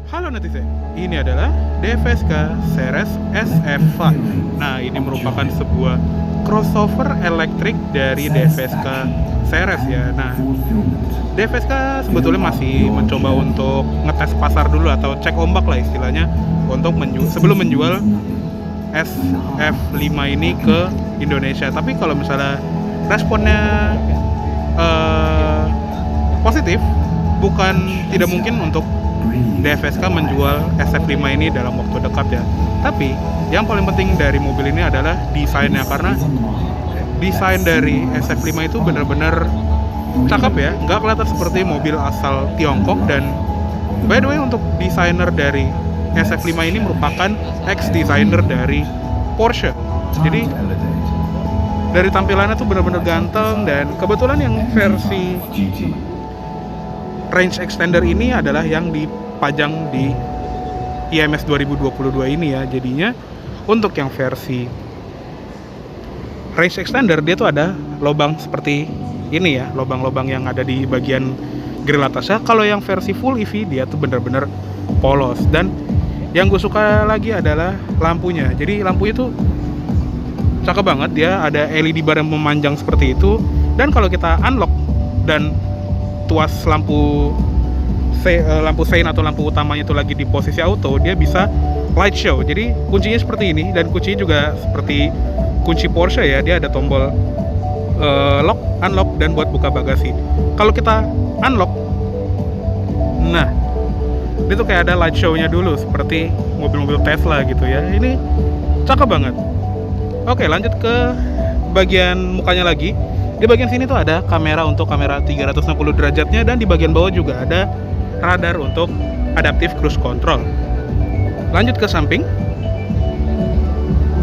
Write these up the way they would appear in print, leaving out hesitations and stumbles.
Halo netizen, ini adalah DFSK Ceres SF5. Nah, ini merupakan sebuah crossover elektrik dari DFSK Ceres ya. Nah, DFSK sebetulnya masih mencoba untuk ngetes pasar dulu atau cek ombak lah istilahnya untuk sebelum menjual SF5 ini ke Indonesia. Tapi kalau misalnya responnya positif, bukan tidak mungkin untuk DFSK menjual SF5 ini dalam waktu dekat ya. Tapi yang paling penting dari mobil ini adalah desainnya, karena desain dari SF5 itu benar-benar cakep ya, nggak kelihatan seperti mobil asal Tiongkok. Dan by the way, untuk desainer dari SF5 ini merupakan ex-designer dari Porsche. Jadi dari tampilannya tuh benar-benar ganteng, dan kebetulan yang versi range extender ini adalah yang dipajang di IMS 2022 ini ya. Jadinya untuk yang versi range extender dia tuh ada lubang seperti ini ya, lubang-lubang yang ada di bagian grill atasnya. Kalau yang versi full EV dia tuh bener-bener polos. Dan yang gue suka lagi adalah lampunya. Jadi lampunya tuh cakep banget, dia ada LED bar yang memanjang seperti itu. Dan kalau kita unlock dan tuas lampu sein atau lampu utamanya itu lagi di posisi auto, dia bisa light show. Jadi kuncinya seperti ini, dan kuncinya juga seperti kunci Porsche ya, dia ada tombol lock, unlock, dan buat buka bagasi. Kalau kita unlock, nah itu kayak ada light show-nya dulu seperti mobil-mobil Tesla gitu ya. Ini cakep banget. Oke, lanjut ke bagian mukanya lagi. Di bagian sini tuh ada kamera untuk kamera 360 derajatnya, dan di bagian bawah juga ada radar untuk adaptive cruise control. Lanjut ke samping.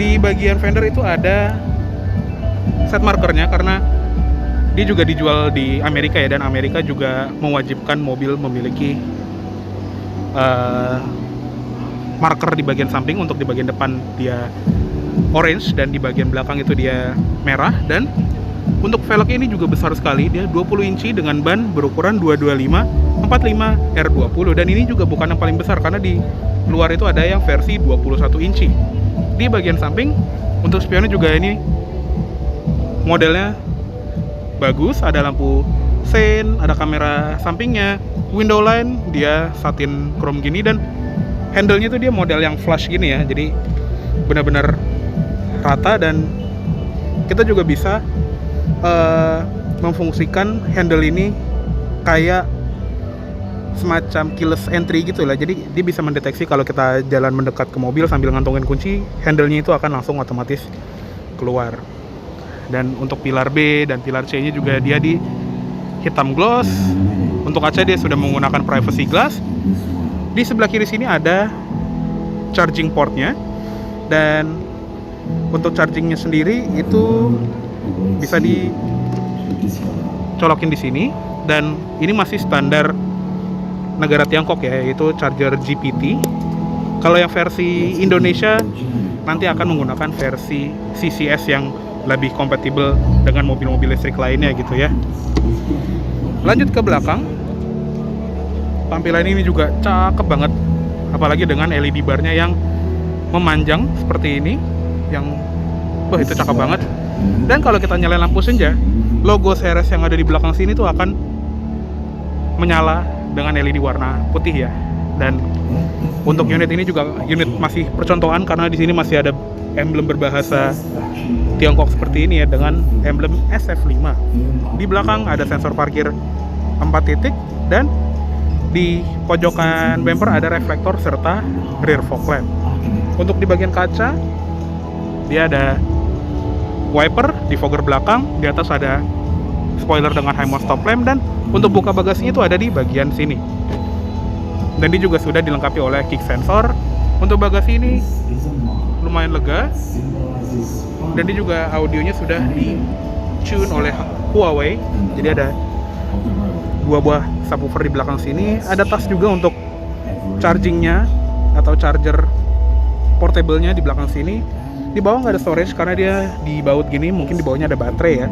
Di bagian fender itu ada set markernya, karena dia juga dijual di Amerika ya, dan Amerika juga mewajibkan mobil memiliki marker di bagian samping. Untuk di bagian depan dia orange, dan di bagian belakang itu dia merah. Dan untuk velgnya ini juga besar sekali, dia 20 inci dengan ban berukuran 225 45 R20. Dan ini juga bukan yang paling besar, karena di luar itu ada yang versi 21 inci. Di bagian samping untuk spionnya juga ini modelnya bagus, ada lampu sein, ada kamera sampingnya, window line dia satin chrome gini, dan handle-nya itu dia model yang flush gini ya. Jadi benar-benar rata, dan kita juga bisa memfungsikan handle ini kayak semacam keyless entry gitu lah. Jadi dia bisa mendeteksi kalau kita jalan mendekat ke mobil sambil ngantongin kunci, handle-nya itu akan langsung otomatis keluar. Dan untuk pilar B dan pilar C nya juga dia di hitam gloss. Untuk kaca dia sudah menggunakan privacy glass. Di sebelah kiri sini ada charging portnya, dan untuk chargingnya sendiri itu bisa dicolokin di sini. Dan ini masih standar negara Tiongkok ya, yaitu charger GPT. Kalau yang versi Indonesia nanti akan menggunakan versi CCS yang lebih kompatibel dengan mobil-mobil listrik lainnya gitu ya. Lanjut ke belakang. Tampilan ini juga cakep banget, apalagi dengan LED barnya yang memanjang seperti ini, yang wah itu cakep banget. Dan kalau kita nyalain lampu senja, logo Ceres yang ada di belakang sini tuh akan menyala dengan LED warna putih ya. Dan untuk unit ini juga unit masih percontohan, karena di sini masih ada emblem berbahasa Tiongkok seperti ini ya, dengan emblem SF5. Di belakang ada sensor parkir 4 titik, dan di pojokan bumper ada reflektor serta rear fog lamp. Untuk di bagian kaca dia ada wiper di fogger belakang, di atas ada spoiler dengan high mount stop lamp, dan untuk buka bagasinya itu ada di bagian sini. Dan dia juga sudah dilengkapi oleh kick sensor. Untuk bagasi ini lumayan lega, dan dia juga audionya sudah di tune oleh Huawei. Jadi ada 2 buah subwoofer di belakang sini. Ada tas juga untuk chargingnya atau charger portable-nya di belakang sini. Di bawah nggak ada storage karena dia dibaut gini, mungkin di bawahnya ada baterai ya.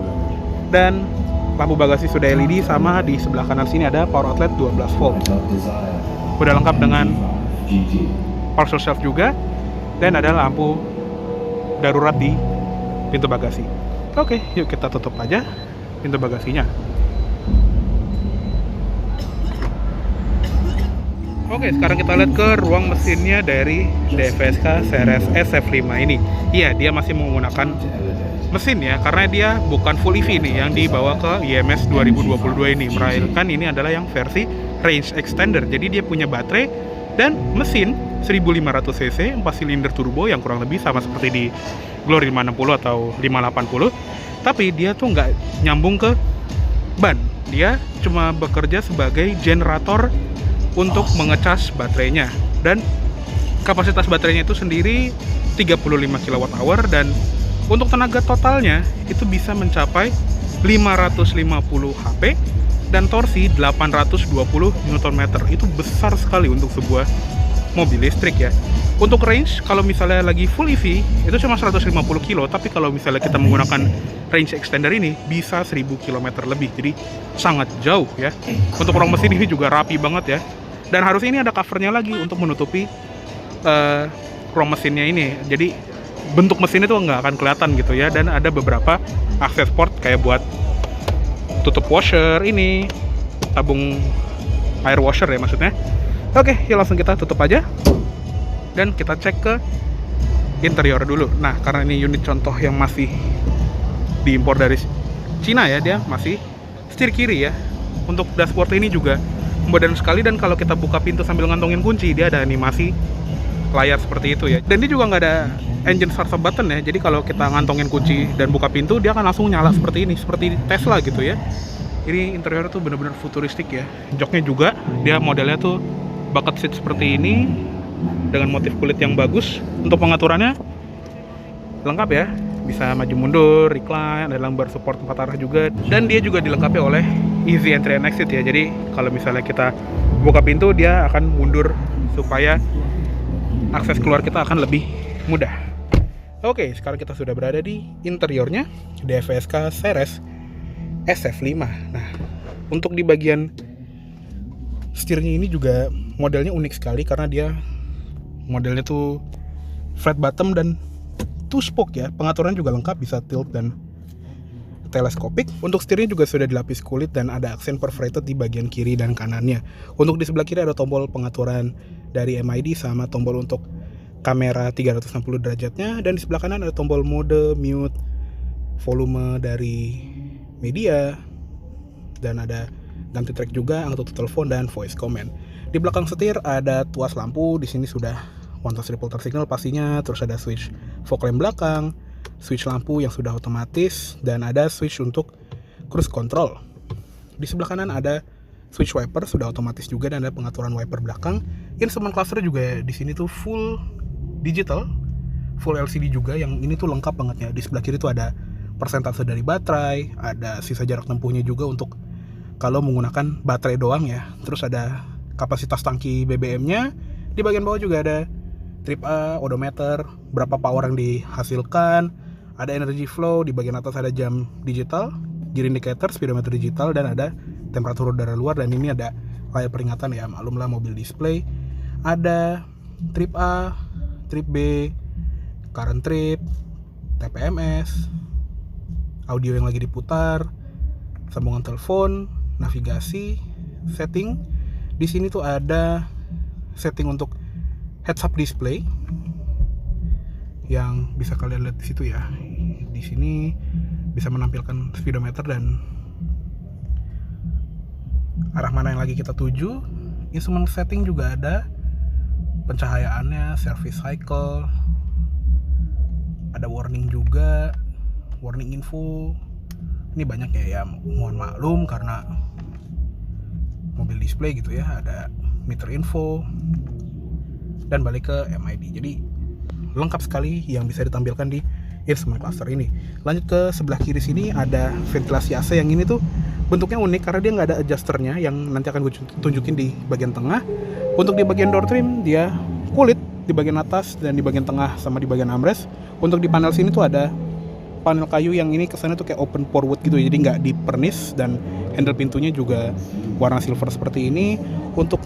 Dan lampu bagasi sudah LED, sama di sebelah kanan sini ada power outlet 12 volt. Udah lengkap dengan parcel shelf juga, dan ada lampu darurat di pintu bagasi. Oke, yuk kita tutup aja pintu bagasinya. Oke, sekarang kita lihat ke ruang mesinnya dari DFSK Seres SF5 ini. Iya, dia masih menggunakan mesin ya, karena dia bukan full EV nih yang dibawa ke IMS 2022 ini, melainkan ini adalah yang versi range extender. Jadi dia punya baterai dan mesin 1500 cc 4 silinder turbo yang kurang lebih sama seperti di Glory 560 atau 580, tapi dia tuh nggak nyambung ke ban. Dia cuma bekerja sebagai generator untuk mengecas baterainya, dan kapasitas baterainya itu sendiri 35 kWh, dan untuk tenaga totalnya itu bisa mencapai 550 HP dan torsi 820 Nm. Itu besar sekali untuk sebuah mobil listrik ya. Untuk range, kalau misalnya lagi full EV itu cuma 150 km, tapi kalau misalnya kita menggunakan range extender ini bisa 1000 km lebih, jadi sangat jauh ya. Untuk ruang mesin ini juga rapi banget ya, dan harusnya ini ada covernya lagi untuk menutupi ruang mesinnya ini, jadi bentuk mesinnya tuh nggak akan kelihatan gitu ya. Dan ada beberapa akses port kayak buat tutup washer ini, tabung air washer ya maksudnya. Oke, ya langsung kita tutup aja dan kita cek ke interior dulu. Nah, karena ini unit contoh yang masih diimpor dari Cina ya, dia masih setir kiri ya. Untuk dashboard ini juga modern sekali, dan kalau kita buka pintu sambil ngantongin kunci, dia ada animasi layar seperti itu ya. Dan dia juga nggak ada engine start button ya, jadi kalau kita ngantongin kunci dan buka pintu, dia akan langsung nyala seperti ini, seperti Tesla gitu ya. Ini interior tuh bener-bener futuristik ya. Joknya juga dia modelnya tuh bucket seat seperti ini dengan motif kulit yang bagus. Untuk pengaturannya lengkap ya, bisa maju mundur, recline, ada lumbar support 4 arah juga, dan dia juga dilengkapi oleh easy entry and exit ya. Jadi kalau misalnya kita buka pintu, dia akan mundur supaya akses keluar kita akan lebih mudah. Oke, sekarang kita sudah berada di interiornya DFSK Seres SF5. Nah, untuk di bagian setirnya ini juga modelnya unik sekali, karena dia modelnya tuh flat bottom dan two spoke ya. Pengaturan juga lengkap, bisa tilt dan teleskopik. Untuk setirnya juga sudah dilapis kulit dan ada aksen perforated di bagian kiri dan kanannya. Untuk di sebelah kiri ada tombol pengaturan dari MID sama tombol untuk kamera 360 derajatnya, dan di sebelah kanan ada tombol mode, mute, volume dari media, dan ada ganti track juga, auto telepon dan voice command. Di belakang setir ada tuas lampu, di sini sudah one touch ripple signal pastinya, terus ada switch fog lamp belakang, switch lampu yang sudah otomatis, dan ada switch untuk cruise control. Di sebelah kanan ada switch wiper sudah otomatis juga, dan ada pengaturan wiper belakang. Instrument cluster juga di sini tuh full digital, full LCD juga, yang ini tuh lengkap banget ya. Di sebelah kiri tuh ada persentase dari baterai, ada sisa jarak tempuhnya juga untuk kalau menggunakan baterai doang ya. Terus ada kapasitas tangki BBM-nya. Di bagian bawah juga ada trip A, odometer, berapa power yang dihasilkan, ada energy flow. Di bagian atas ada jam digital, gear indicator, speedometer digital, dan ada temperatur udara luar. Dan ini ada layar peringatan ya, maklumlah mobil display. Ada trip A, trip B, current trip, TPMS, audio yang lagi diputar, sambungan telepon, navigasi, setting. Di sini tuh ada setting untuk heads up display yang bisa kalian lihat di situ ya. Di sini bisa menampilkan speedometer dan arah mana yang lagi kita tuju. Instrument setting juga ada, pencahayaannya, service cycle, ada warning juga, warning info. Ini banyak ya, mohon maklum karena mobil display gitu ya. Ada meter info dan balik ke MID. Jadi lengkap sekali yang bisa ditampilkan di instrument cluster ini. Lanjut ke sebelah kiri sini ada ventilasi AC, yang ini tuh bentuknya unik karena dia nggak ada adjusternya, yang nanti akan gue tunjukin di bagian tengah. Untuk di bagian door trim dia kulit di bagian atas dan di bagian tengah sama di bagian armrest. Untuk di panel sini tuh ada panel kayu yang ini kesannya tuh kayak open pore wood gitu, jadi nggak dipernis, dan handle pintunya juga warna silver seperti ini. Untuk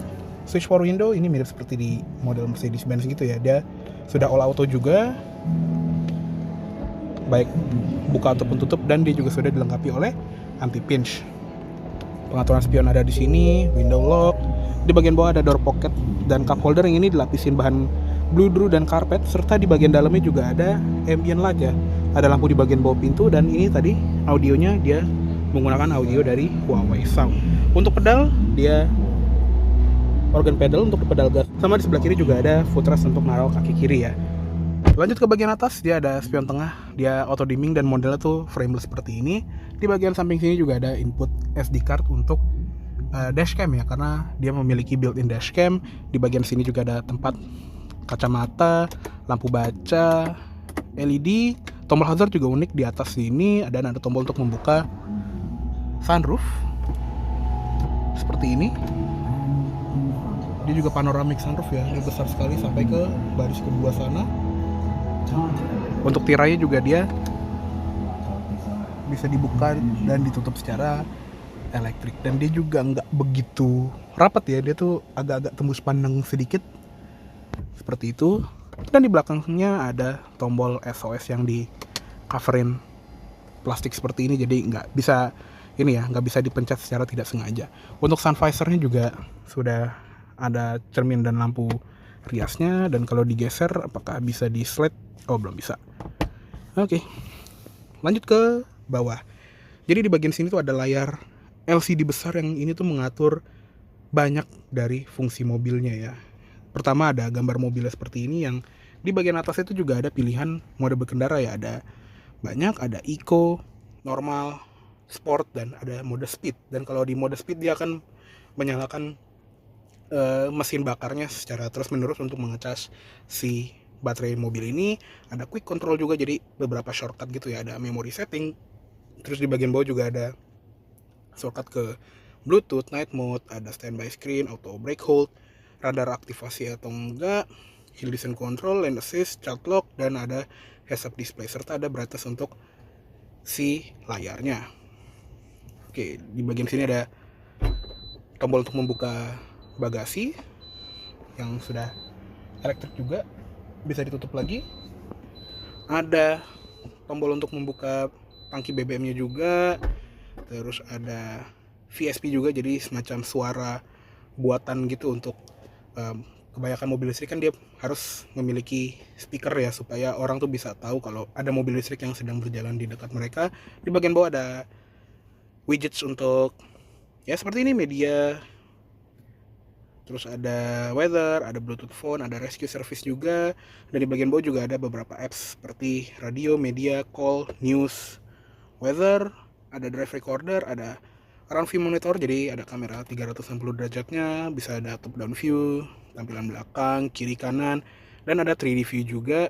Switch power window ini mirip seperti di model Mercedes-Benz gitu ya, dia sudah all auto juga, baik buka ataupun tutup, dan dia juga sudah dilengkapi oleh anti pinch. Pengaturan spion ada di sini, window lock. Di bagian bawah ada door pocket dan cup holder yang ini dilapisin bahan bludru dan karpet, serta di bagian dalamnya juga ada ambient light ya. Ada lampu di bagian bawah pintu, dan ini tadi audionya dia menggunakan audio dari Huawei Sound. Untuk pedal dia organ pedal untuk pedal gas. Sama di sebelah kiri juga ada footrest untuk naruh kaki kiri ya. Lanjut ke bagian atas, dia ada spion tengah, dia auto dimming dan modelnya tuh frameless seperti ini. Di bagian samping sini juga ada input SD card untuk dashcam ya, karena dia memiliki built-in dashcam. Di bagian sini juga ada tempat kacamata, lampu baca, LED, tombol hazard juga unik di atas sini, dan ada tombol untuk membuka sunroof seperti ini. Dia juga panoramic sunroof ya, dia besar sekali sampai ke baris kedua sana. Untuk tirainya juga dia bisa dibuka dan ditutup secara elektrik, dan dia juga nggak begitu rapat ya, dia tuh agak-agak tembus pandang sedikit seperti itu. Dan di belakangnya ada tombol SOS yang di coverin plastik seperti ini, jadi nggak bisa ini ya, nggak bisa dipencet secara tidak sengaja. Untuk sun visornya juga sudah ada cermin dan lampu riasnya, dan kalau digeser apakah bisa di slide? Oh, belum bisa. Oke, lanjut ke bawah. Jadi di bagian sini tuh ada layar LCD besar yang ini tuh mengatur banyak dari fungsi mobilnya ya. Pertama ada gambar mobilnya seperti ini, yang di bagian atas itu juga ada pilihan mode berkendara ya, ada banyak, ada eco, normal, sport, dan ada mode speed. Dan kalau di mode speed dia akan menyalakan mesin bakarnya secara terus menerus untuk mengecas si baterai mobil ini. Ada quick control juga, jadi beberapa shortcut gitu ya, ada memory setting. Terus di bagian bawah juga ada shortcut ke Bluetooth, night mode, ada standby screen, auto brake hold, radar aktivasi atau enggak, hill descent control, lane assist, child lock, dan ada heads up display, serta ada brightness untuk si layarnya. Oke, di bagian sini ada tombol untuk membuka bagasi yang sudah elektrik juga, bisa ditutup lagi. Ada tombol untuk membuka tangki BBM-nya juga. Terus ada VSP juga, jadi semacam suara buatan gitu untuk kebanyakan mobil listrik kan dia harus memiliki speaker ya, supaya orang tuh bisa tahu kalau ada mobil listrik yang sedang berjalan di dekat mereka. Di bagian bawah ada widgets untuk ya seperti ini, media. Terus ada weather, ada Bluetooth phone, ada rescue service juga. Dan di bagian bawah juga ada beberapa apps seperti radio, media, call, news, weather, ada drive recorder, ada around view monitor, jadi ada kamera 360 derajatnya, bisa ada top down view, tampilan belakang, kiri kanan, dan ada 3D view juga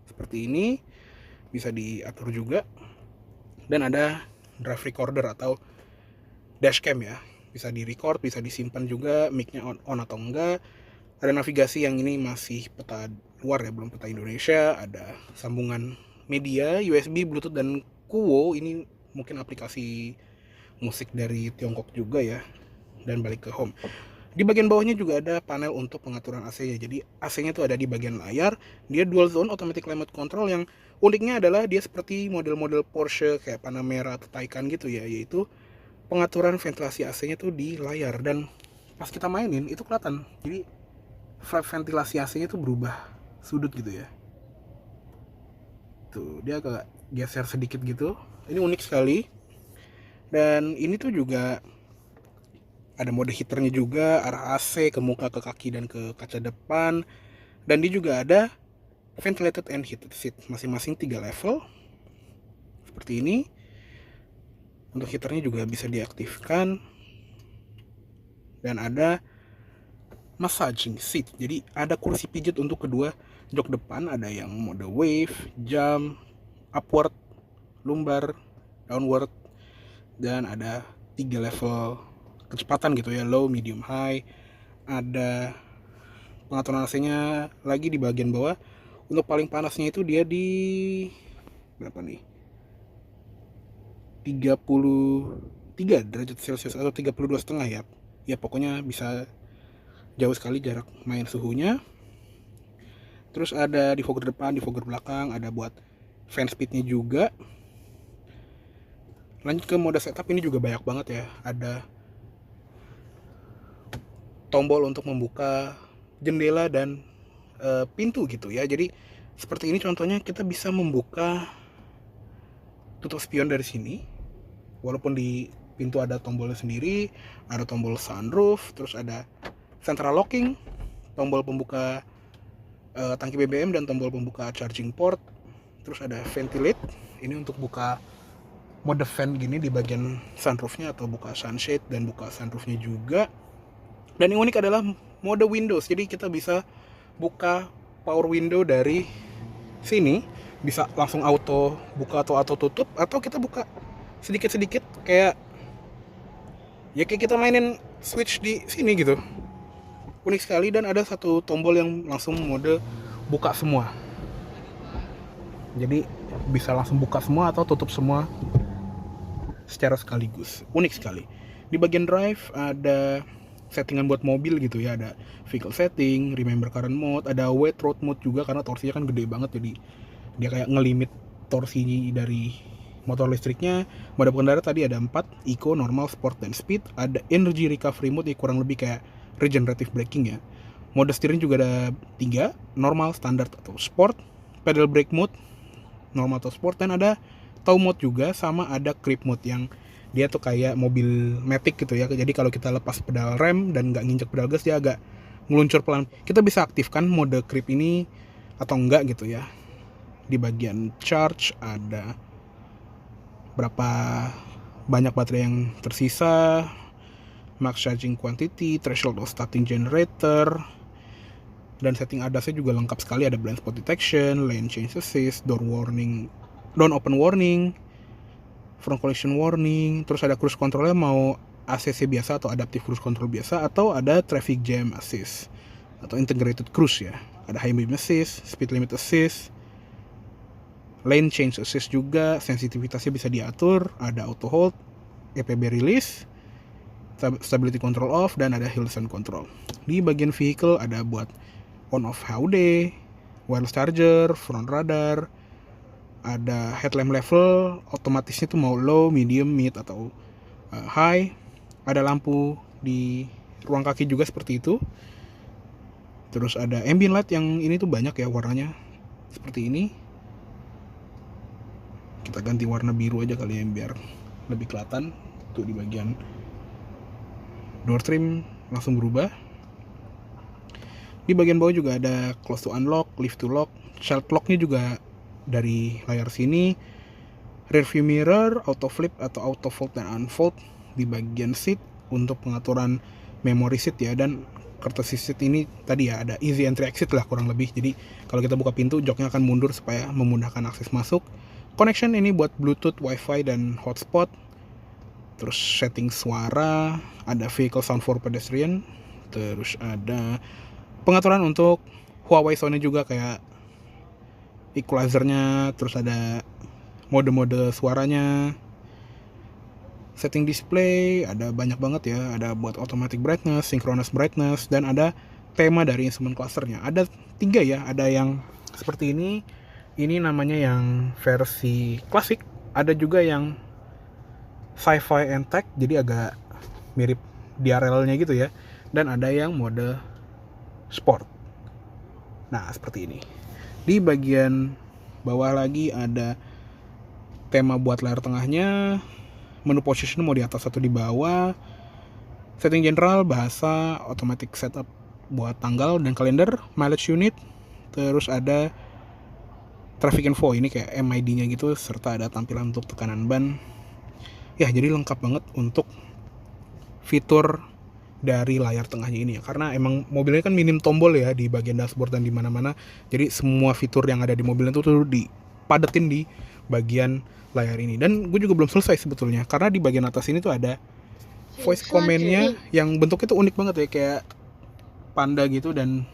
seperti ini, bisa diatur juga. Dan ada drive recorder atau dashcam ya, bisa di record, bisa disimpan juga, mic-nya on atau enggak. Ada navigasi yang ini masih peta luar ya, belum peta Indonesia. Ada sambungan media, USB, Bluetooth, dan Kuwo, ini mungkin aplikasi musik dari Tiongkok juga ya. Dan balik ke home. Di bagian bawahnya juga ada panel untuk pengaturan AC-nya. Jadi AC-nya tuh ada di bagian layar. Dia dual zone automatic climate control, yang uniknya adalah dia seperti model-model Porsche kayak Panamera atau Taycan gitu ya, yaitu pengaturan ventilasi AC-nya tuh di layar. Dan pas kita mainin itu kelihatan, jadi ventilasi AC-nya tuh berubah sudut gitu ya. Tuh dia agak geser sedikit gitu. Ini unik sekali. Dan ini tuh juga ada mode heaternya juga, arah AC ke muka, ke kaki, dan ke kaca depan. Dan dia juga ada ventilated and heated seat, masing-masing 3 level seperti ini. Untuk heaternya juga bisa diaktifkan. Dan ada massaging seat, jadi ada kursi pijat untuk kedua jok depan. Ada yang mode wave, jump, upward, lumbar, downward. Dan ada 3 level kecepatan gitu ya, low, medium, high. Ada pengaturan AC-nya lagi di bagian bawah. Untuk paling panasnya itu dia di berapa nih, 33 derajat Celcius atau 32,5 ya. Ya pokoknya bisa jauh sekali jarak main suhunya. Terus ada defogger depan, defogger belakang, ada buat fan speednya juga. Lanjut ke mode setup, ini juga banyak banget ya. Ada tombol untuk membuka jendela dan pintu gitu ya. Jadi seperti ini contohnya, kita bisa membuka tutup spion dari sini. Walaupun di pintu ada tombolnya sendiri, ada tombol sunroof, terus ada central locking, tombol pembuka tangki BBM dan tombol pembuka charging port. Terus ada ventilate, ini untuk buka mode fan gini di bagian sunroofnya atau buka sunshade dan buka sunroofnya juga. Dan yang unik adalah mode Windows, jadi kita bisa buka power window dari sini, bisa langsung auto buka atau auto tutup, atau kita buka sedikit-sedikit kayak kita mainin switch di sini gitu. Unik sekali. Dan ada satu tombol yang langsung mode buka semua, jadi bisa langsung buka semua atau tutup semua secara sekaligus. Unik sekali. Di bagian drive ada settingan buat mobil gitu ya, ada vehicle setting, remember current mode, ada wet road mode juga karena torsinya kan gede banget, jadi dia kayak ngelimit torsi dari motor listriknya. Mode pengendara tadi ada 4, eco, normal, sport, dan speed. Ada energy recovery mode, kurang lebih kayak regenerative braking ya. Mode steering juga ada 3, normal, standard, atau sport. Pedal brake mode, normal atau sport, dan ada tow mode juga, sama ada creep mode yang dia tuh kayak mobil matic gitu ya. Jadi kalau kita lepas pedal rem dan nggak nginjek pedal gas, dia agak ngeluncur pelan. Kita bisa aktifkan mode creep ini atau enggak gitu ya. Di bagian charge ada berapa banyak baterai yang tersisa, max charging quantity, threshold of starting generator, dan setting ADAS-nya juga lengkap sekali. Ada blind spot detection, lane change assist, door open warning, front collision warning. Terus ada cruise control-nya mau ACC biasa atau adaptive cruise control biasa, atau ada traffic jam assist atau integrated cruise ya. Ada high beam assist, speed limit assist, lane change assist juga, sensitivitasnya bisa diatur, ada auto hold, EPB release, stability control off, dan ada hill descent control. Di bagian vehicle ada buat on off HUD, wireless charger, front radar, ada headlamp level otomatisnya tuh mau low, medium, mid, atau high. Ada lampu di ruang kaki juga seperti itu. Terus ada ambient light yang ini tuh banyak ya warnanya seperti ini. Kita ganti warna biru aja kali ya biar lebih kelihatan. Tuh di bagian door trim langsung berubah. Di bagian bawah juga ada close to unlock, lift to lock, child lock-nya juga dari layar sini. Rear view mirror, auto flip atau auto fold dan unfold. Di bagian seat untuk pengaturan memory seat ya, dan courtesy seat ini tadi ya ada easy entry exit lah kurang lebih. Jadi kalau kita buka pintu, joknya akan mundur supaya memudahkan akses masuk. Connection ini buat Bluetooth, Wi-Fi, dan hotspot. Terus setting suara, ada vehicle sound for pedestrian. Terus ada pengaturan untuk Huawei sound-nya juga kayak equalizer-nya. Terus ada mode-mode suaranya. Setting display ada banyak banget ya, ada buat automatic brightness, synchronous brightness, dan ada tema dari instrument clusternya. Ada 3 ya, ada yang seperti ini namanya yang versi klasik, ada juga yang sci-fi and tech, jadi agak mirip DRL-nya gitu ya, dan ada yang mode sport. Nah seperti ini. Di bagian bawah lagi ada tema buat layar tengahnya, menu position mau di atas atau di bawah, setting general, bahasa, automatic setup buat tanggal dan kalender, mileage unit, terus ada traffic info, ini kayak MID-nya gitu, serta ada tampilan untuk tekanan ban. Ya jadi lengkap banget untuk fitur dari layar tengahnya ini ya, karena emang mobilnya kan minim tombol ya di bagian dashboard dan di mana-mana. Jadi semua fitur yang ada di mobil itu tuh dipadetin di bagian layar ini. Dan gue juga belum selesai sebetulnya, karena di bagian atas ini tuh ada voice command-nya yang bentuknya tuh unik banget ya, kayak panda gitu. Dan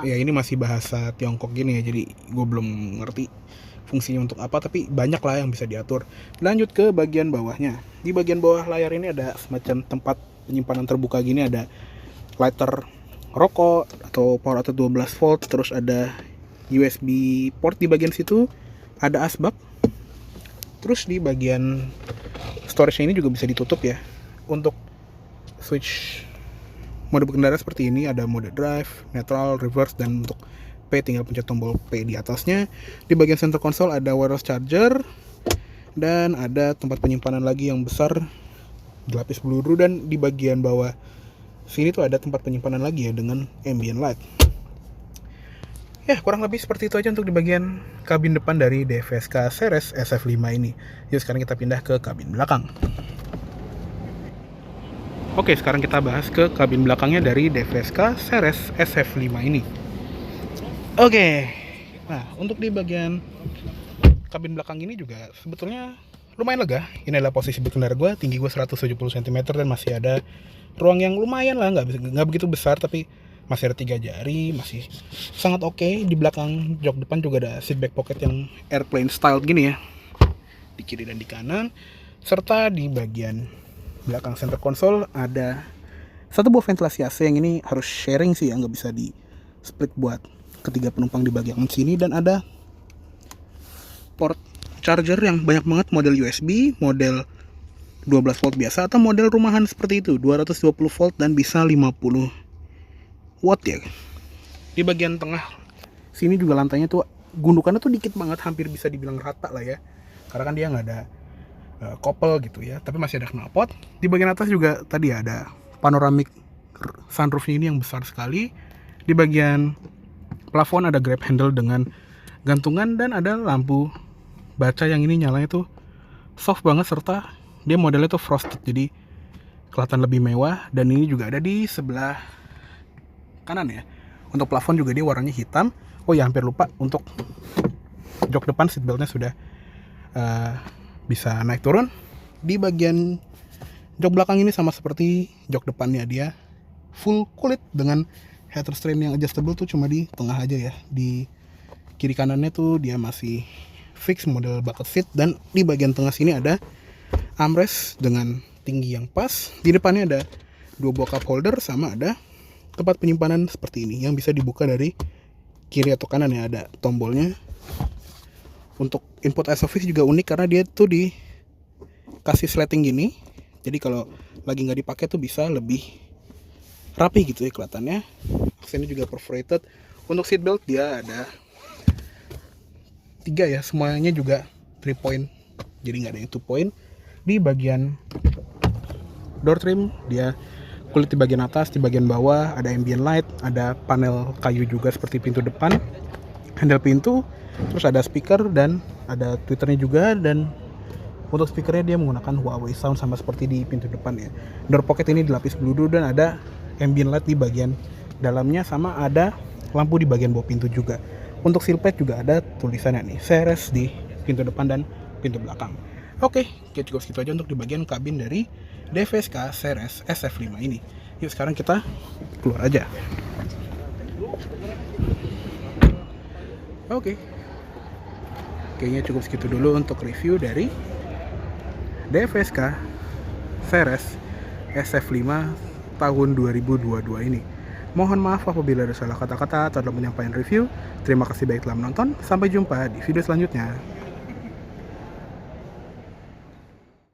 ya ini masih bahasa Tiongkok gini ya, jadi gue belum ngerti fungsinya untuk apa, tapi banyak lah yang bisa diatur. Lanjut ke bagian bawahnya. Di bagian bawah layar ini ada semacam tempat penyimpanan terbuka gini, ada lighter rokok atau power outlet 12 volt, terus ada USB port di bagian situ, ada asbak. Terus di bagian storage-nya ini juga bisa ditutup ya. Untuk switch mode berkendara seperti ini, ada mode drive, neutral, reverse, dan untuk P tinggal pencet tombol P di atasnya. Di bagian center console ada wireless charger, dan ada tempat penyimpanan lagi yang besar, dilapis peluru, dan di bagian bawah sini tuh ada tempat penyimpanan lagi ya dengan ambient light. Ya, kurang lebih seperti itu aja untuk di bagian kabin depan dari DFSK Ceres SF5 ini. Yuk sekarang kita pindah ke kabin belakang. Oke, sekarang kita bahas ke kabin belakangnya dari DFSK Ceres SF5 ini. Oke, nah untuk di bagian kabin belakang ini juga sebetulnya lumayan lega. Ini adalah posisi berkendara gue, tinggi gue 170 cm dan masih ada ruang yang lumayan lah, nggak begitu besar tapi masih ada 3 jari, masih sangat oke. Di belakang jok depan juga ada seat back pocket yang airplane style gini ya, di kiri dan di kanan. Serta di bagian belakang center console ada satu buah ventilasi AC yang ini harus sharing sih ya, nggak bisa di split buat ketiga penumpang di bagian sini. Dan ada port charger yang banyak banget, model USB, model 12 volt biasa, atau model rumahan seperti itu 220 volt dan bisa 50 watt ya. Di bagian tengah sini juga lantainya tuh gundukannya tuh dikit banget, hampir bisa dibilang rata lah ya, karena kan dia nggak ada kopel gitu ya, tapi masih ada knalpot. Di bagian atas juga tadi ada panoramic sunroofnya ini yang besar sekali. Di bagian plafon ada grab handle dengan gantungan, dan ada lampu baca yang ini nyalanya tuh soft banget, serta dia modelnya tuh frosted, jadi kelihatan lebih mewah. Dan ini juga ada di sebelah kanan ya. Untuk plafon juga dia warnanya hitam. Oh ya, hampir lupa, untuk jok depan seatbeltnya sudah bisa naik turun. Di bagian jok belakang ini sama seperti jok depannya, dia full kulit dengan head restraint yang adjustable tuh cuma di tengah aja ya. Di kiri kanannya tuh dia masih fix model bucket seat, dan di bagian tengah sini ada armrest dengan tinggi yang pas. Di depannya ada 2 buah cup holder, sama ada tempat penyimpanan seperti ini yang bisa dibuka dari kiri atau kanan ya. Ada tombolnya. Untuk input ISOFIX juga unik karena dia tuh dikasih slating gini, jadi kalau lagi nggak dipakai tuh bisa lebih rapi gitu ya kelihatannya. Aksennya juga perforated. Untuk seatbelt dia ada 3 ya, semuanya juga 3 point, jadi nggak ada yang 2 point. Di bagian door trim dia kulit di bagian atas, di bagian bawah ada ambient light, ada panel kayu juga seperti pintu depan, handle pintu, terus ada speaker dan ada tweeternya juga. Dan untuk speakernya dia menggunakan Huawei Sound sama seperti di pintu depan ya. Door pocket ini dilapis peluru dan ada ambient light di bagian dalamnya, sama ada lampu di bagian bawah pintu juga. Untuk seal plate juga ada tulisannya nih, Ceres di pintu depan dan pintu belakang. Oke, cukup segitu aja untuk di bagian kabin dari DFSK Ceres SF5 ini. Yuk sekarang kita keluar aja. Oke, kayaknya cukup segitu dulu untuk review dari DFSK Ceres SF5 tahun 2022 ini. Mohon maaf apabila ada salah kata-kata atau dalam penyampaian review. Terima kasih baik telah menonton. Sampai jumpa di video selanjutnya.